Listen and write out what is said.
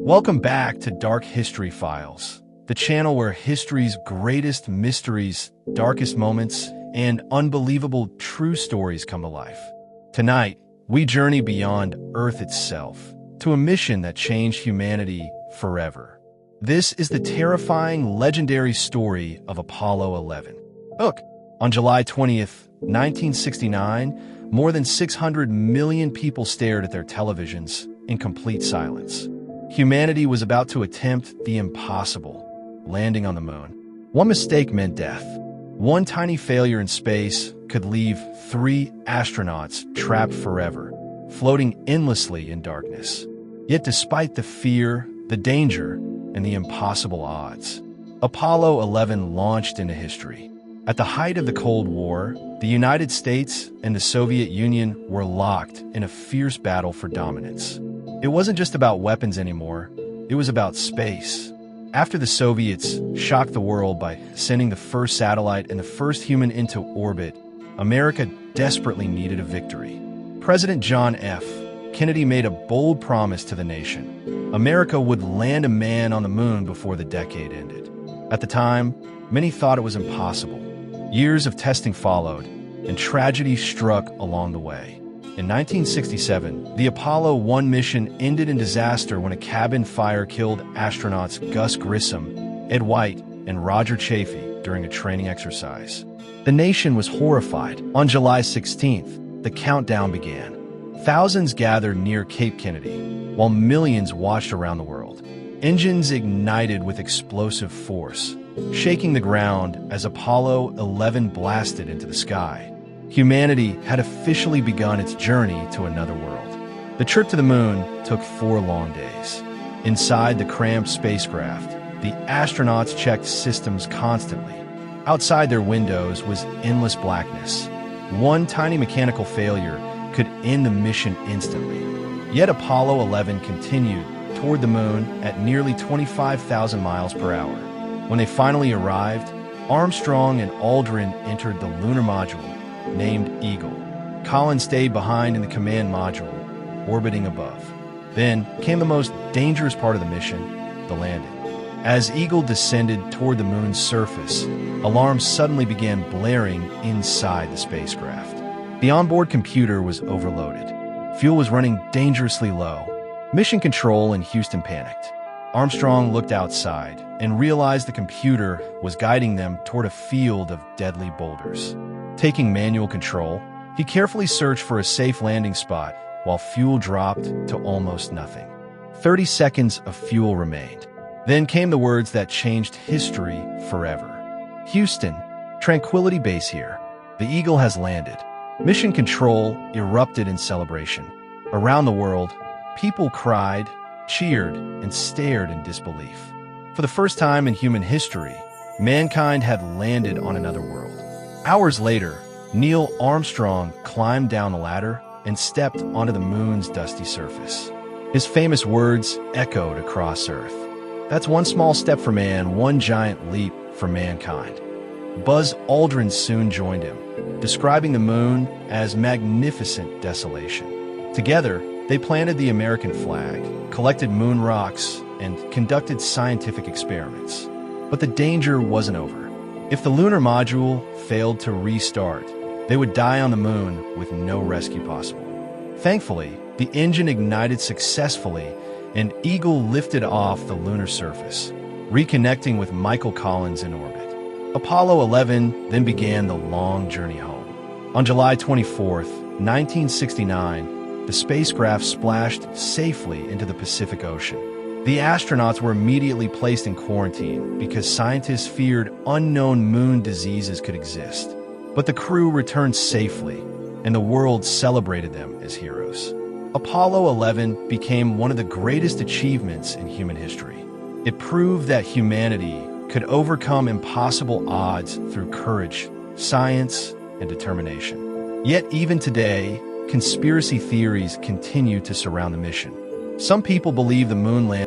Welcome back to Dark History Files, the channel where history's greatest mysteries, darkest moments, and unbelievable true stories come to life. Tonight, we journey beyond Earth itself to a mission that changed humanity forever. This is the terrifying, legendary story of Apollo 11. Look, on July 20th, 1969, more than 600 million people stared at their televisions in complete silence. Humanity was about to attempt the impossible, landing on the moon. One mistake meant death. One tiny failure in space could leave 3 astronauts trapped forever, floating endlessly in darkness. Yet despite the fear, the danger, and the impossible odds, Apollo 11 launched into history. At the height of the Cold War, the United States and the Soviet Union were locked in a fierce battle for dominance. It wasn't just about weapons anymore, it was about space. After the Soviets shocked the world by sending the first satellite and the first human into orbit, America desperately needed a victory. President John F. Kennedy made a bold promise to the nation. America would land a man on the moon before the decade ended. At the time, many thought it was impossible. Years of testing followed, and tragedy struck along the way. In 1967, the Apollo 1 mission ended in disaster when a cabin fire killed astronauts Gus Grissom, Ed White, and Roger Chaffee during a training exercise. The nation was horrified. On July 16th, the countdown began. Thousands gathered near Cape Kennedy, while millions watched around the world. Engines ignited with explosive force, shaking the ground as Apollo 11 blasted into the sky. Humanity had officially begun its journey to another world. The trip to the moon took 4 long days. Inside the cramped spacecraft, the astronauts checked systems constantly. Outside their windows was endless blackness. One tiny mechanical failure could end the mission instantly. Yet Apollo 11 continued toward the moon at nearly 25,000 miles per hour. When they finally arrived, Armstrong and Aldrin entered the lunar module, named Eagle. Collins stayed behind in the command module, orbiting above. Then came the most dangerous part of the mission, the landing. As Eagle descended toward the moon's surface, alarms suddenly began blaring inside the spacecraft. The onboard computer was overloaded. Fuel was running dangerously low. Mission Control in Houston panicked. Armstrong looked outside and realized the computer was guiding them toward a field of deadly boulders. Taking manual control, he carefully searched for a safe landing spot while fuel dropped to almost nothing. 30 seconds of fuel remained. Then came the words that changed history forever. Houston, Tranquility Base here. The Eagle has landed. Mission Control erupted in celebration. Around the world, people cried, cheered, and stared in disbelief. For the first time in human history, mankind had landed on another world. Hours later, Neil Armstrong climbed down the ladder and stepped onto the moon's dusty surface. His famous words echoed across Earth. "That's one small step for man, one giant leap for mankind." Buzz Aldrin soon joined him, describing the moon as magnificent desolation. Together, they planted the American flag, collected moon rocks, and conducted scientific experiments. But the danger wasn't over. If the lunar module failed to restart, they would die on the moon with no rescue possible. Thankfully, the engine ignited successfully and Eagle lifted off the lunar surface, reconnecting with Michael Collins in orbit. Apollo 11 then began the long journey home. On July 24th, 1969, the spacecraft splashed safely into the Pacific Ocean. The astronauts were immediately placed in quarantine because scientists feared unknown moon diseases could exist. But the crew returned safely, and the world celebrated them as heroes. Apollo 11 became one of the greatest achievements in human history. It proved that humanity could overcome impossible odds through courage, science, and determination. Yet even today, conspiracy theories continue to surround the mission. Some people believe the moon landing